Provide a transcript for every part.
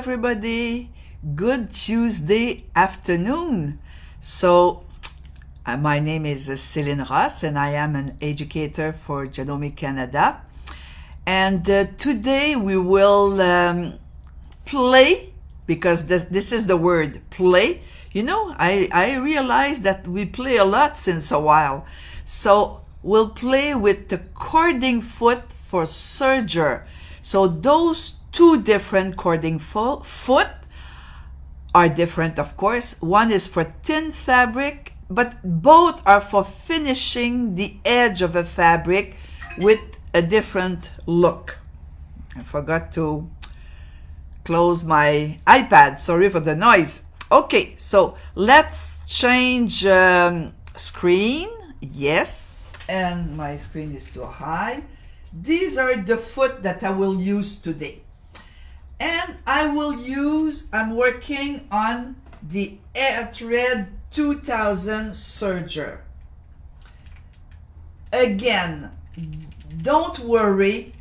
everybody. Good Tuesday afternoon. So, my name is Celine and I am an educator for Janome, Canada. And today we will play, because this is the word, play. You know, I realize that we play a lot since a while. So we'll play with the cording foot for Serger. So those two different cording foot are different, of course. One is for thin fabric, but both are for finishing the edge of a fabric with a different look. I forgot to close my iPad. Sorry for the noise. Okay, so let's change screen. Yes, and my screen is too high. These are the foot that I will use today. And I'm working on the Air Thread 2000 Serger. Again, don't worry,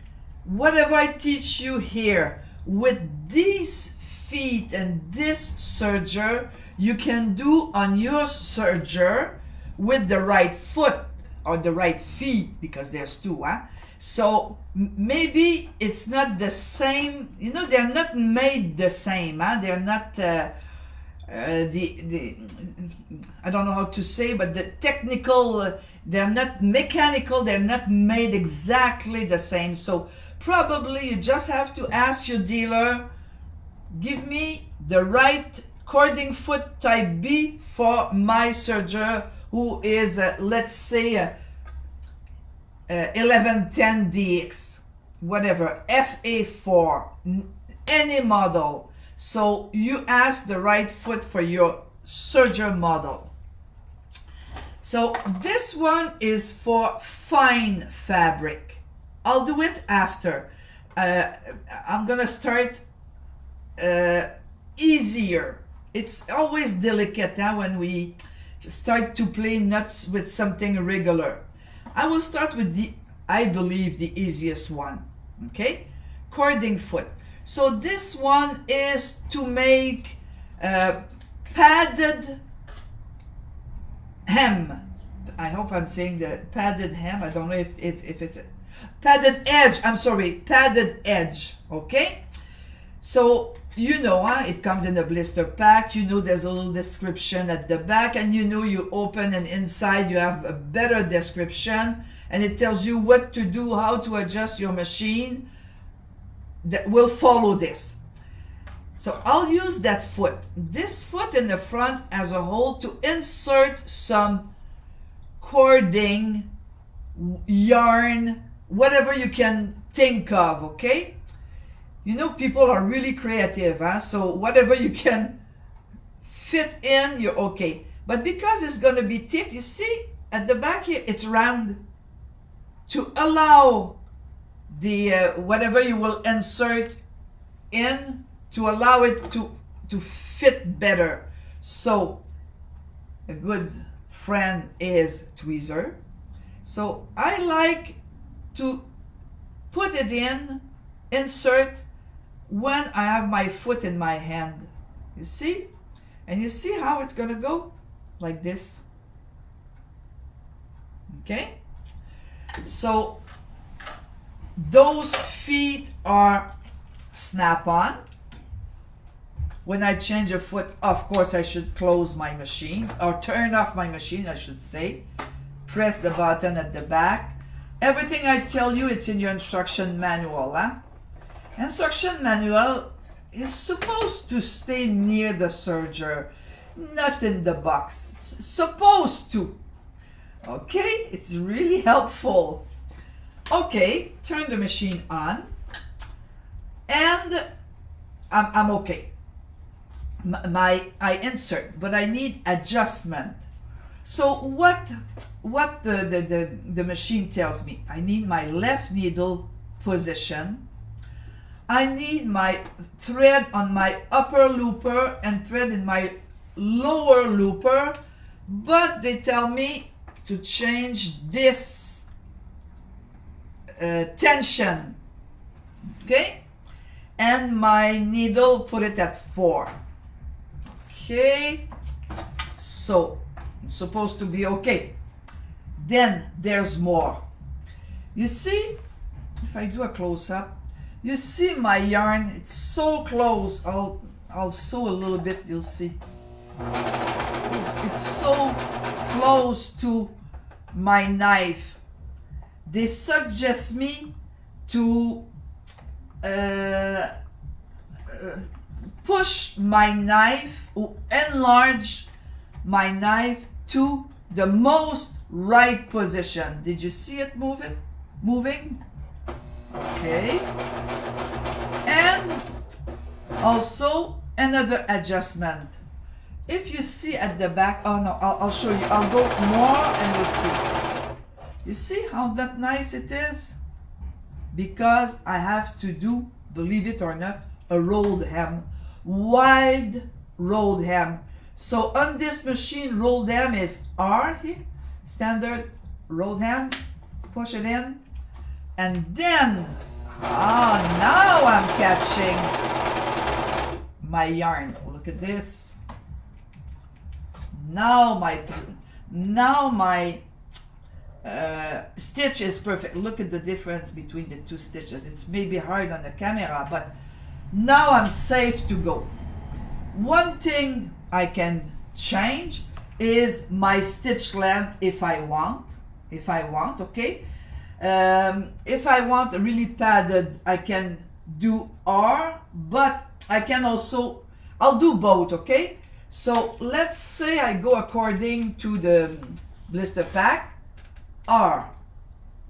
whatever I teach you here, with these feet and this serger, you can do on your serger with the right foot or the right feet, because there's two, huh? So maybe it's not the same, you know, they're not made the same, huh? They're not I don't know how to say, but the technical, they're not mechanical, they're not made exactly the same. So probably you just have to ask your dealer, give me the right cording foot type B for my serger, who is, let's say, 1110 DX, whatever, FA4, any model. So you ask the right foot for your serger model. So this one is for fine fabric. I'll do it after. I'm gonna start easier. It's always delicate when we start to play nuts with something regular. I will start with I believe the easiest one, okay? Cording foot. So this one is to make padded hem. I hope I'm saying the padded hem. I don't know if it's a padded edge. I'm sorry, padded edge, okay? So you know, it comes in a blister pack. You know, there's a little description at the back, and you know, you open and inside you have a better description, and it tells you what to do, how to adjust your machine. That will follow this. So I'll use that foot, this foot in the front as a whole, to insert some cording, yarn, whatever you can think of, okay? You know, people are really creative, so whatever you can fit in, you're okay. But because it's going to be thick, you see, at the back here, it's round, to allow the whatever you will insert in, to allow it to fit better. So a good friend is tweezer. So I like to put it in, insert, when I have my foot in my hand. You see? And you see how it's gonna go? Like this. Okay? So those feet are snap-on. When I change a foot, of course I should close my machine, or turn off my machine, I should say. Press the button at the back. Everything I tell you, it's in your instruction manual, Instruction manual is supposed to stay near the serger, not in the box. It's supposed to. Okay, it's really helpful. Okay, turn the machine on, and I'm okay. I insert, but I need adjustment. So what the machine tells me, I need my left needle position. I need my thread on my upper looper and thread in my lower looper, but they tell me to change this tension, okay? and my needle, put it at 4. Okay, so it's supposed to be okay. Then there's more. You see, if I do a close-up, you see my yarn, it's so close. I'll sew a little bit, you'll see. It's so close to my knife. They suggest me to push my knife, or enlarge my knife to the most right position. Did you see it moving? Okay. And also another adjustment. If you see at the back, oh no, I'll show you. I'll go more and you'll see. You see how that nice it is? Because I have to do, believe it or not, a rolled hem, wide rolled hem. So on this machine, rolled hem is R here, standard rolled hem, push it in, and then, now I'm catching my yarn. Look at this. Now my stitch is perfect. Look at the difference between the two stitches. It's maybe hard on the camera, but now I'm safe to go. One thing I can change is my stitch length if I want, okay? If I want really padded, I can do R, but I can also, I'll do both, okay? So let's say I go according to the blister pack, R,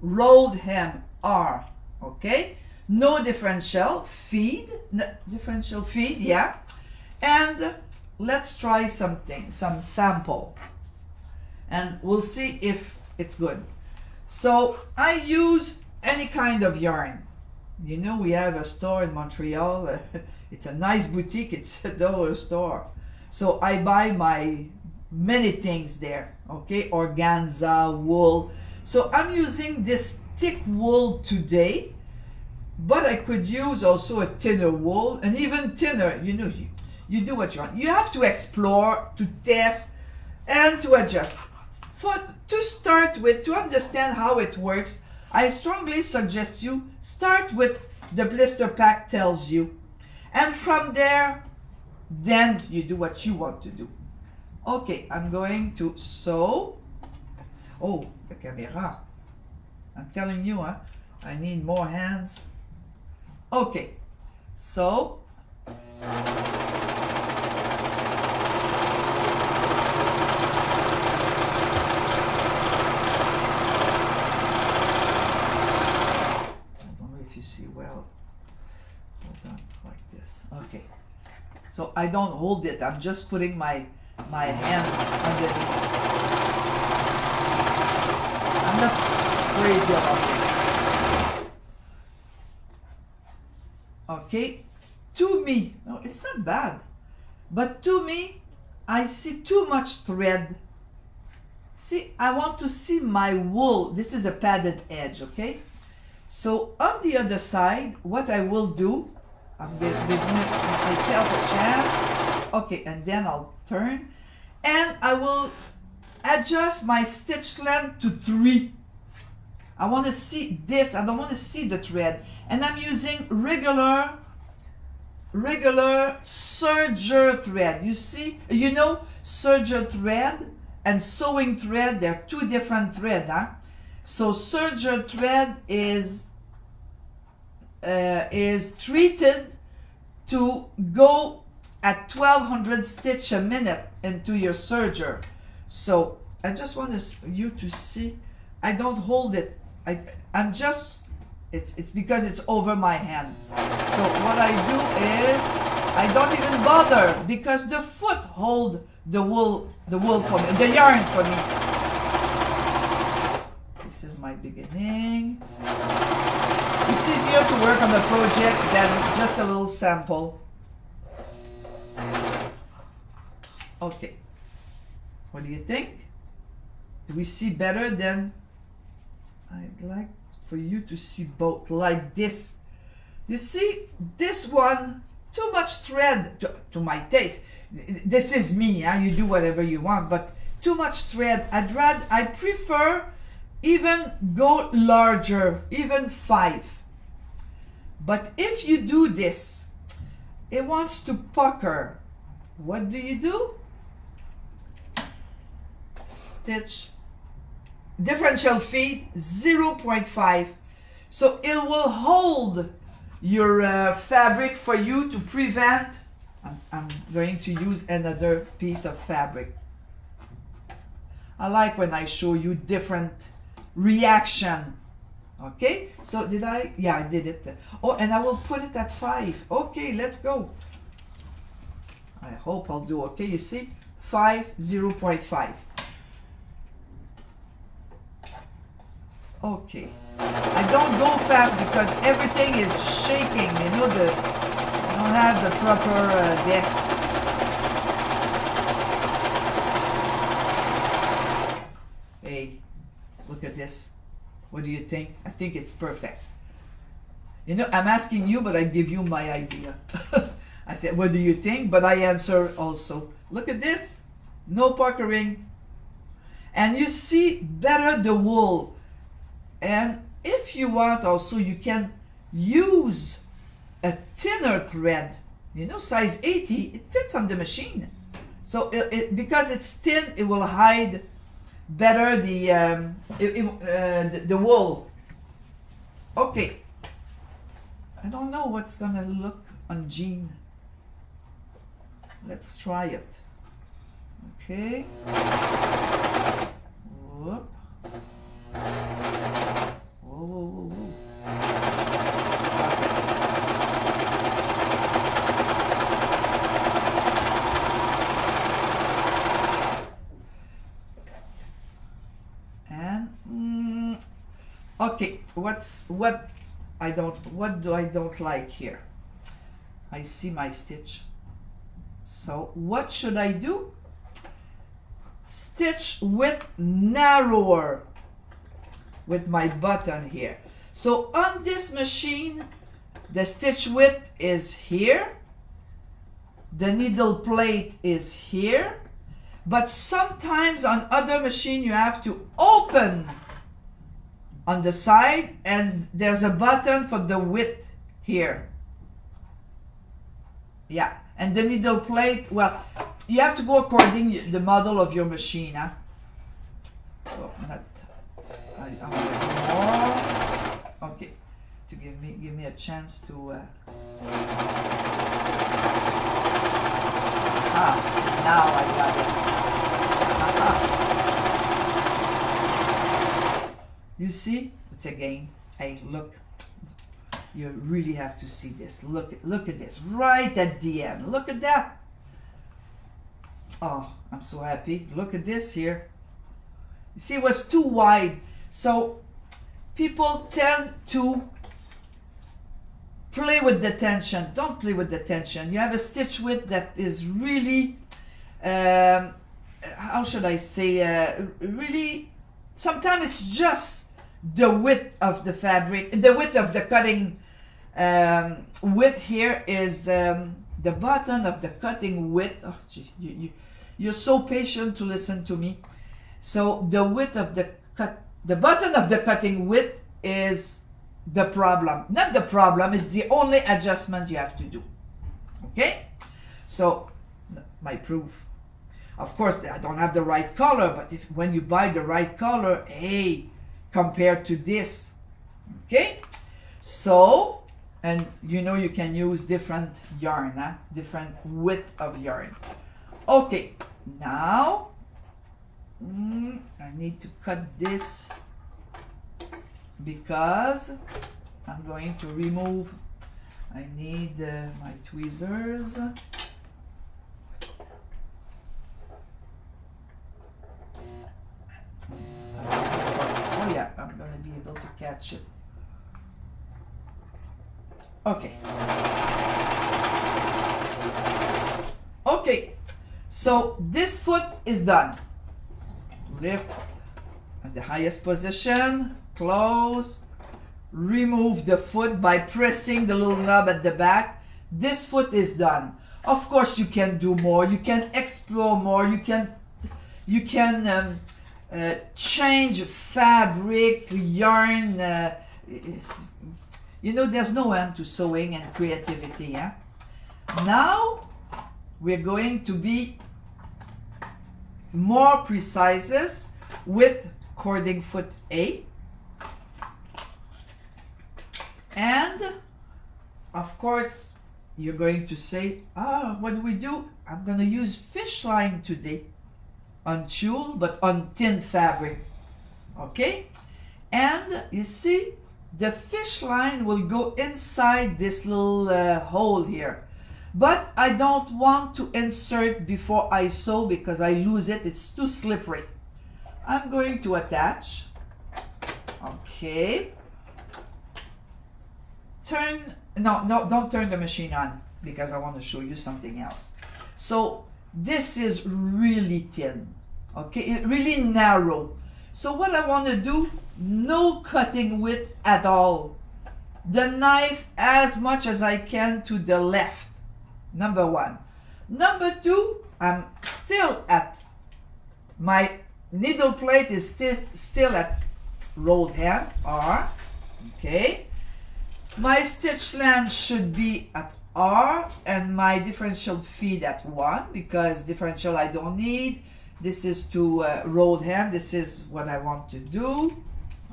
rolled hem, R, okay? No differential feed, yeah. And let's try something, some sample, and we'll see if it's good. So I use any kind of yarn. You know, we have a store in Montreal. It's a nice boutique, it's $1 store. So I buy my many things there, okay? Organza, wool. So I'm using this thick wool today, but I could use also a thinner wool, and even thinner. You know, you do what you want. You have to explore, to test, and to adjust. To start with, to understand how it works, I strongly suggest you start with the blister pack tells you, and from there, then you do what you want to do. Okay, I'm going to sew. Oh, the camera. I'm telling you, I need more hands. Okay, so see well. Hold on, like this. Okay. So I don't hold it. I'm just putting my hand underneath. I'm not crazy about this. Okay. To me, no, it's not bad. But to me, I see too much thread. See, I want to see my wool. This is a padded edge, okay? So on the other side, what I will do, I'm going to give myself a chance. Okay, and then I'll turn. And I will adjust my stitch length to 3. I want to see this. I don't want to see the thread. And I'm using regular serger thread. You see, you know, serger thread and sewing thread, they're two different threads, huh? So serger thread is treated to go at 1200 stitch a minute into your serger. So I just want you to see, I don't hold it. I'm just, it's because it's over my hand. So what I do is I don't even bother because the foot hold the wool for me, the yarn for me. This is my beginning. It's easier to work on the project than just a little sample. Okay. What do you think? Do we see better than? I'd like for you to see both like this. You see, this one, too much thread to my taste. This is me, huh? You do whatever you want, but too much thread. I prefer even go larger, even 5. But if you do this, it wants to pucker. What do? Stitch, differential feet 0.5. So it will hold your fabric for you to prevent. I'm going to use another piece of fabric. I like when I show you different reaction. Okay, so did I? Yeah, I did it. Oh, and I will put it at 5. Okay, let's go. I hope I'll do okay. You see, 5, 0.5. Okay, I don't go fast because everything is shaking. You know, I don't have the proper desk. Hey, look at this. What do you think? I think it's perfect. You know, I'm asking you, but I give you my idea. I said, what do you think? But I answer also. Look at this. No puckering. And you see better the wool. And if you want also, you can use a thinner thread. You know, size 80, it fits on the machine. So because it's thin, it will hide better the wool. Okay. I don't know what's gonna look on jean. Let's try it. Okay. Whoop. Whoa, whoa, whoa, whoa. And okay, what do I don't like here? I see my stitch. So what should I do? Stitch width narrower with my button here. So on this machine, the stitch width is here. The needle plate is here. But sometimes on other machine you have to open on the side and there's a button for the width here. Yeah, and the needle plate, well, you have to go according to the model of your machine. Huh? Oh, not, I want to do more. Okay, to give me a chance to. Now I got it. You see, it's a game. Hey, look. You really have to see this. Look at this right at the end. Look at that. Oh, I'm so happy. Look at this here. You see, it was too wide. So people tend to play with the tension. Don't play with the tension. You have a stitch width that is really, how should I say, really, sometimes it's just the width of the fabric, the width of the cutting width here is the button of the cutting width. Oh, gee, you're so patient to listen to me. So the width of the button of the cutting width is the problem. Not the problem, it's the only adjustment you have to do. Okay? So, my proof. Of course, I don't have the right color, but when you buy the right color, hey, compared to this. Okay? So, and you know you can use different yarn, huh? Different width of yarn. Okay, now I need to cut this because I'm going to remove, I need my tweezers. Oh yeah, I'm going to be able to catch it. Okay. Okay, so this foot is done. Lift at the highest position, close, remove the foot by pressing the little knob at the back, this foot is done. Of course, you can do more. You can explore more. You can change fabric, yarn. You know, there's no end to sewing and creativity. Yeah. Now we're going to be more precise with cording foot A. And of course, you're going to say, what do we do? I'm going to use fish line today on tulle, but on thin fabric. Okay? And you see, the fish line will go inside this little hole here. But I don't want to insert before I sew because I lose it. It's too slippery. I'm going to attach. Okay. Don't turn the machine on because I want to show you something else. So this is really thin, okay, really narrow. So what I want to do, no cutting width at all. The knife as much as I can to the left, number one. Number two, I'm still at, my needle plate is still at rolled hand, R, okay. My stitch length should be at R and my differential feed at 1 because differential I don't need. This is to rolled hem. This is what I want to do.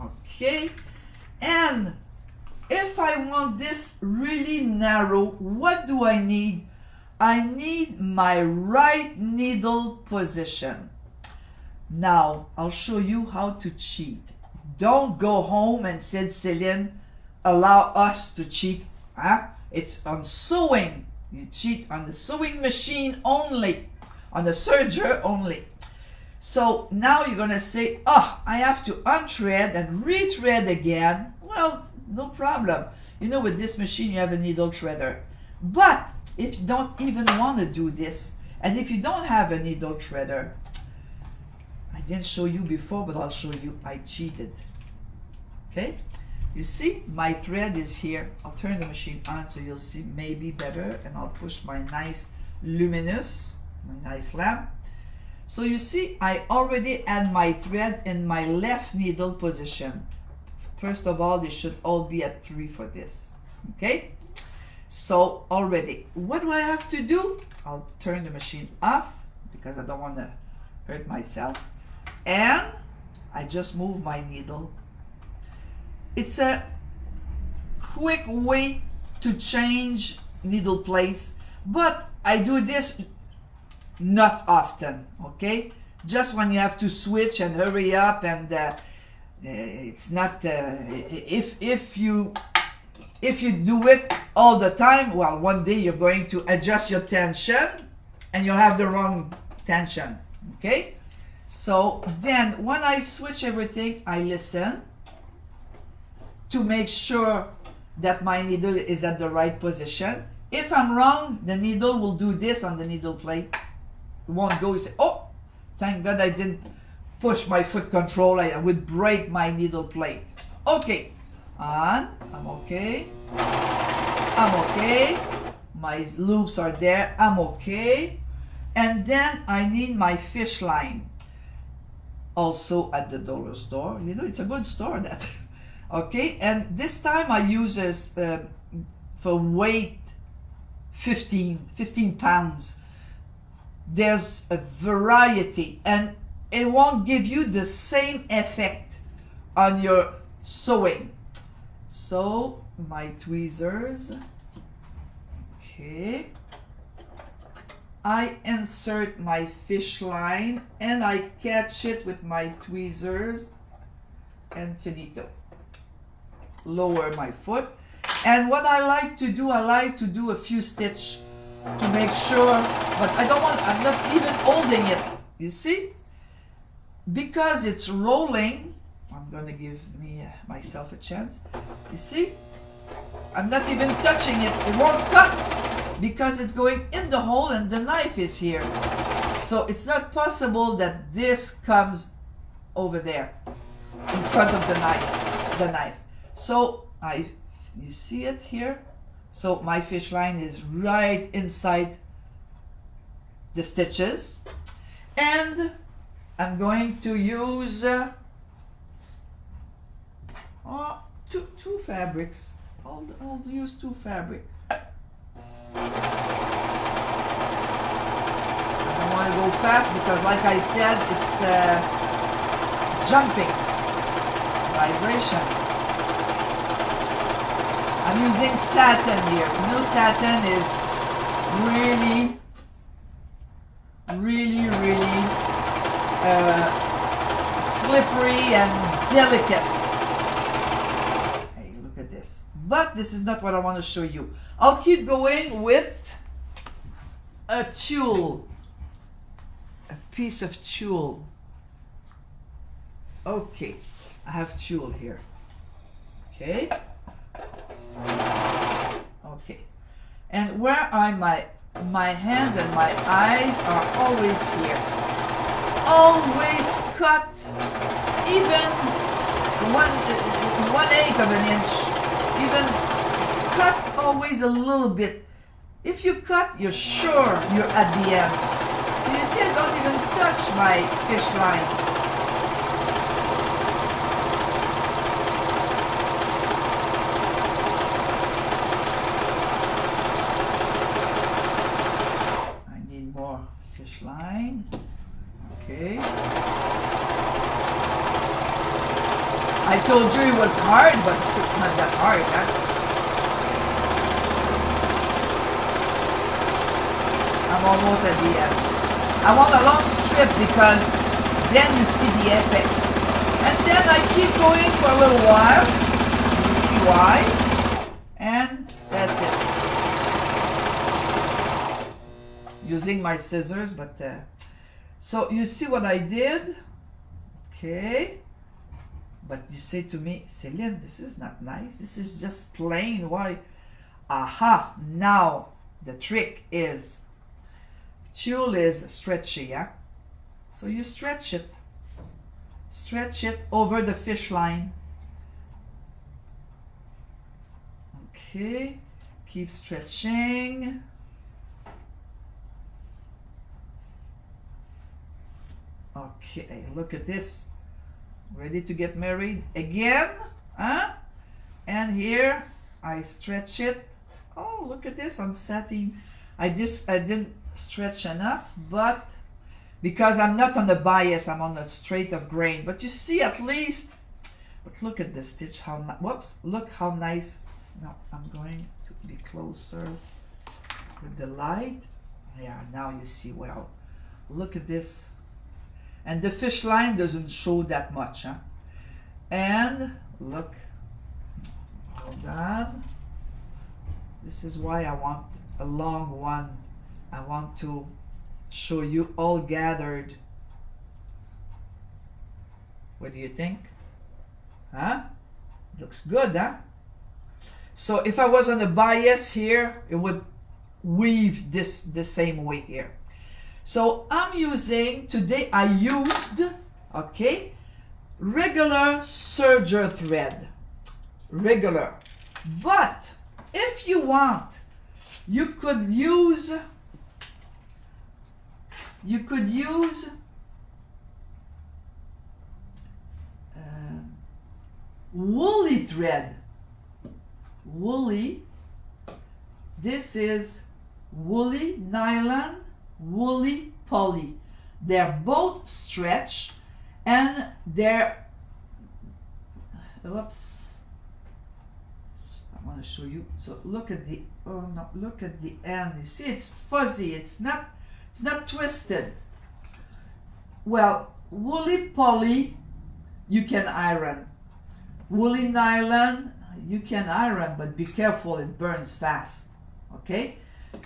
Okay. And if I want this really narrow, what do I need? I need my right needle position. Now, I'll show you how to cheat. Don't go home and say, Celine, allow us to cheat. Huh? It's on sewing. You cheat on the sewing machine only, on the serger only. So now you're going to say, I have to unthread and rethread again. Well, no problem. You know, with this machine, you have a needle threader. But if you don't even want to do this, and if you don't have a needle threader, I didn't show you before, but I'll show you. I cheated. Okay? You see, my thread is here. I'll turn the machine on so you'll see maybe better, and I'll push my nice luminous, my nice lamp. So you see, I already had my thread in my left needle position. First of all, they should all be at 3 for this. Okay? So already, what do I have to do? I'll turn the machine off because I don't want to hurt myself. And I just move my needle. It's a quick way to change needle place, but I do this not often, okay? Just when you have to switch and hurry up, and it's not, if you do it all the time, well, one day you're going to adjust your tension and you'll have the wrong tension, okay? So then when I switch everything, I listen to make sure that my needle is at the right position. If I'm wrong, the needle will do this on the needle plate. It won't go, you say, oh, thank God I didn't push my foot control, I would break my needle plate. Okay, on, I'm okay. I'm okay. My loops are there, I'm okay. And then I need my fish line. Also at the dollar store. You know, it's a good store, that. Okay, and this time I use this for weight 15 pounds. There's a variety, and it won't give you the same effect on your sewing. So my tweezers, okay, I insert my fish line and I catch it with my tweezers, and finito. Lower my foot, and what I like to do a few stitches to make sure, but I'm not even holding it, you see, because it's rolling. I'm gonna give myself a chance. You see, I'm not even touching it. It won't cut because it's going in the hole and the knife is here. So it's not possible that this comes over there in front of the knife. So you see it here? So my fish line is right inside the stitches, and I'm going to use two fabrics. I'll use two fabric. I don't want to go fast because, like I said, it's jumping vibration. I'm using satin here. You know, satin is really slippery and delicate. Hey, look at this. But this is not what I want to show you. I'll keep going with a tulle, a piece of tulle. Okay, I have tulle here. Okay. Okay, and where are my hands and my eyes are always here. Always cut even 1/8 of an inch. Even cut always a little bit. If you cut, you're sure you're at the end. So you see, I don't even touch my fish line. Line. Okay. I told you it was hard, but it's not that hard, huh? I'm almost at the end. I want a long strip because then you see the effect. And then I keep going for a little while. You see why? And that's it. Using my scissors, but so you see what I did. Okay, but you say to me, Celine, this is not nice, this is just plain. Why? Aha, now the trick is tulle is stretchy, yeah? So you stretch it over the fish line. Okay, keep stretching. Okay, look at this. Ready to get married again, huh? And here I stretch it. Oh, look at this on satin. I didn't stretch enough, but because I'm not on the bias, I'm on the straight of grain. But you see, at least. But look at the stitch. How whoops! Look how nice. No, I'm going to be closer with the light. Yeah, now you see well. Look at this. And the fish line doesn't show that much, huh? And look, hold on. This is why I want a long one. I want to show you all gathered. What do you think? Huh? Looks good, huh? So if I was on the bias here, it would weave this the same way here. So I'm using, today I used, okay, regular serger thread, regular. But if you want, you could use woolly thread. Woolly, this is woolly nylon, woolly poly. They're both stretch and they're, oops, I want to show you. So look at the, oh no, look at the end. You see, it's fuzzy. It's not twisted. Well, woolly poly, you can iron. Woolly nylon, you can iron, but be careful, it burns fast. Okay?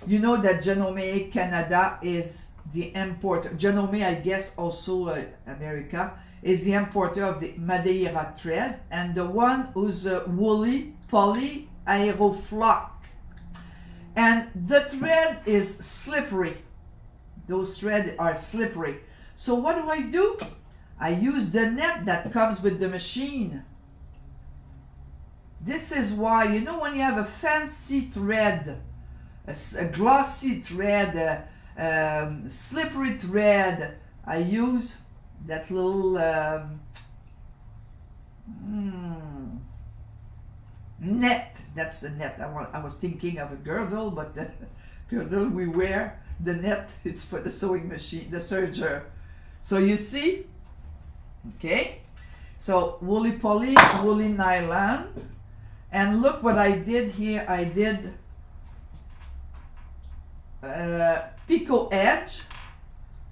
You know that Janome, Canada is the importer. Janome, I guess also America, is the importer of the Madeira thread, and the one who's woolly poly aeroflock. And the thread is slippery. Those threads are slippery. So what do? I use the net that comes with the machine. This is why, you know, when you have a fancy thread, a glossy thread, slippery thread, I use that little net. That's the net. I was thinking of a girdle, but the girdle we wear, the net, it's for the sewing machine, the serger. So you see, okay, so woolly poly, woolly nylon, and look what I did here. I did picot edge,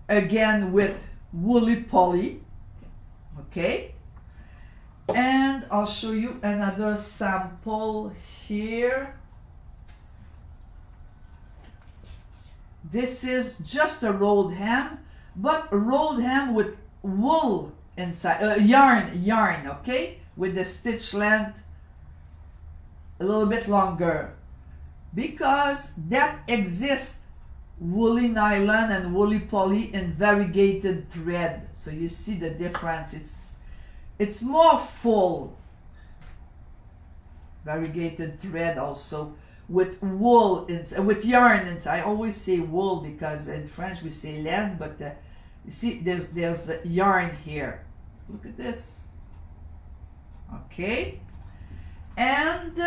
again with woolly poly, okay, and I'll show you another sample here. This is just a rolled hem, but a rolled hem with wool inside, yarn, okay, with the stitch length a little bit longer, because that exists woolly nylon and woolly poly in variegated thread. So you see the difference. It's more full. Variegated thread also with wool inside, with yarn inside. I always say wool because in French we say laine, but you see there's yarn here. Look at this. Okay, and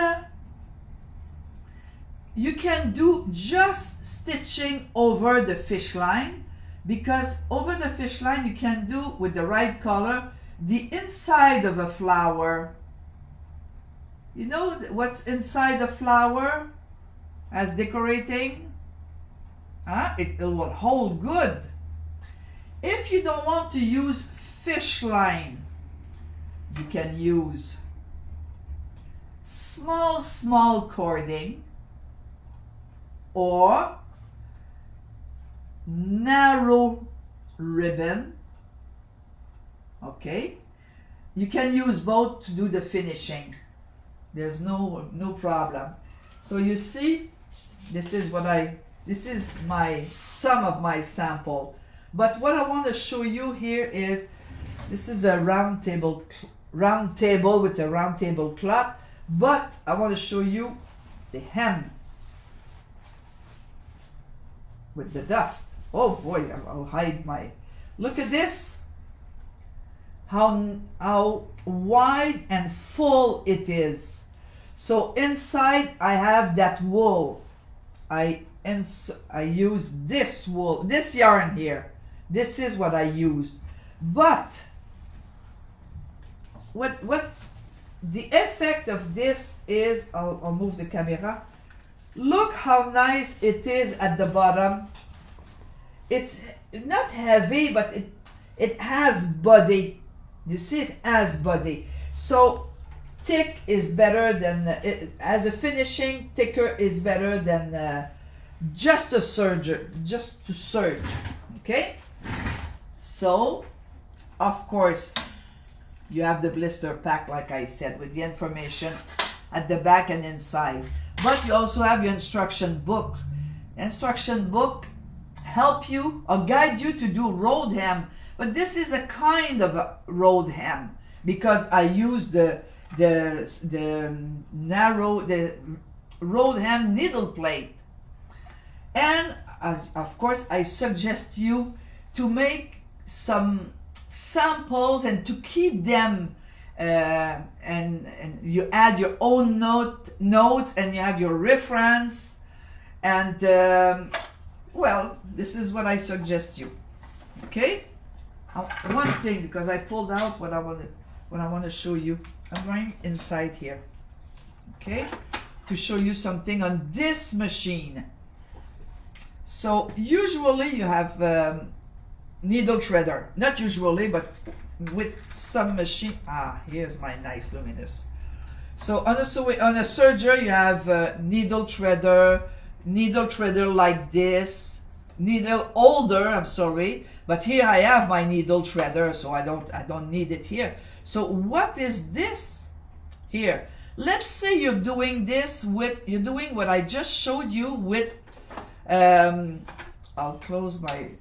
you can do just stitching over the fish line, because over the fish line you can do, with the right color, the inside of a flower. You know what's inside the flower as decorating? It will hold good. If you don't want to use fish line, you can use small cording or narrow ribbon. Okay, you can use both to do the finishing. There's no problem. So you see, this is some of my sample. But what I want to show you here is, this is a round table with a round table cloth, but I want to show you the hem with the dust. Oh boy, I'll hide my, look at this, how wide and full it is. So inside I have that wool. I use this wool, this yarn here. This is what I used. But what the effect of this is, I'll move the camera. Look how nice it is at the bottom. It's not heavy, but it has body. You see, it has body. So thick is better than, as a finishing, thicker is better than just a serger, just to serge. Okay? So, of course, you have the blister pack, like I said, with the information at the back and inside. But you also have your instruction books. Instruction book help you or guide you to do rolled hem. But this is a kind of a rolled hem, because I use the rolled hem needle plate. And of course, I suggest you to make some samples and to keep them, and you add your own notes, and you have your reference, and well, this is what I suggest you. Okay, one thing, because I pulled out what I want to show you. I'm going inside here, okay, to show you something on this machine. So usually you have needle threader, not usually, but with some machine. Here's my nice luminous. So on a serger you have needle threader like this, needle holder, I'm sorry, but here I have my needle threader, so I don't need it here. So what is this here? Let's say you're doing this with, you're doing what I just showed you with, I'll close my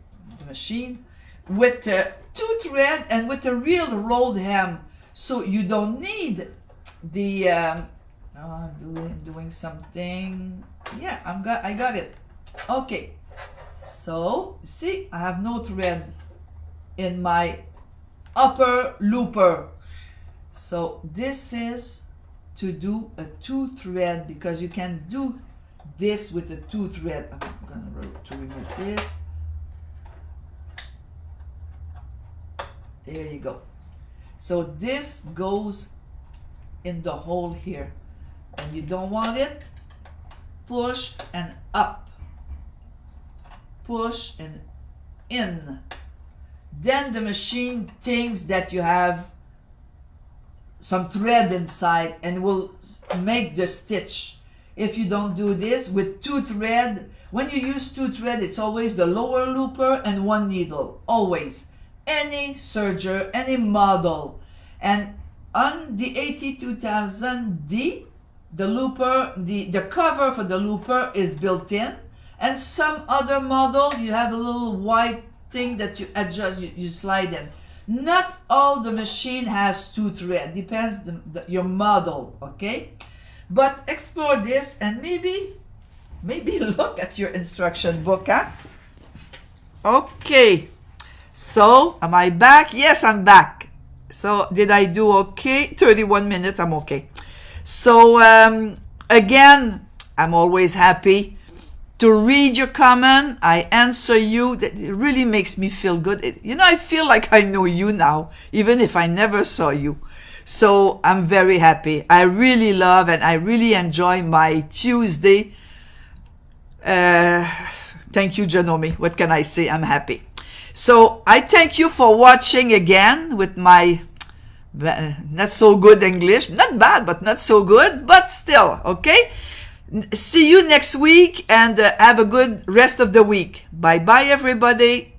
machine, with 2 thread and with a real rolled hem. So you don't need the I'm doing something. Yeah, I got it. Okay. So, see, I have no thread in my upper looper. So this is to do a 2-thread, because you can do this with a 2-thread. I'm going to remove this. There you go. So this goes in the hole here, and you don't want it. Push and up. Push and in. Then the machine thinks that you have some thread inside and will make the stitch. If you don't do this with 2-thread, when you use 2-thread, it's always the lower looper and 1 needle, always. Any serger, any model. And on the 82000D, the looper, the cover for the looper is built in, and some other model, you have a little white thing that you adjust, you slide in. Not all the machine has 2-thread, depends your model, okay? But explore this and maybe look at your instruction book, huh? Okay, so am I back? Yes, I'm back. So did I do okay? 31 minutes, I'm okay. So again, I'm always happy to read your comment. I answer you. That it really makes me feel good. I feel like I know you now, even if I never saw you. So I'm very happy. I really love and I really enjoy my Tuesday. Thank you, Janome. What can I say? I'm happy. So I thank you for watching again with my not so good English. Not bad, but not so good, but still, okay? See you next week, and have a good rest of the week. Bye-bye, everybody.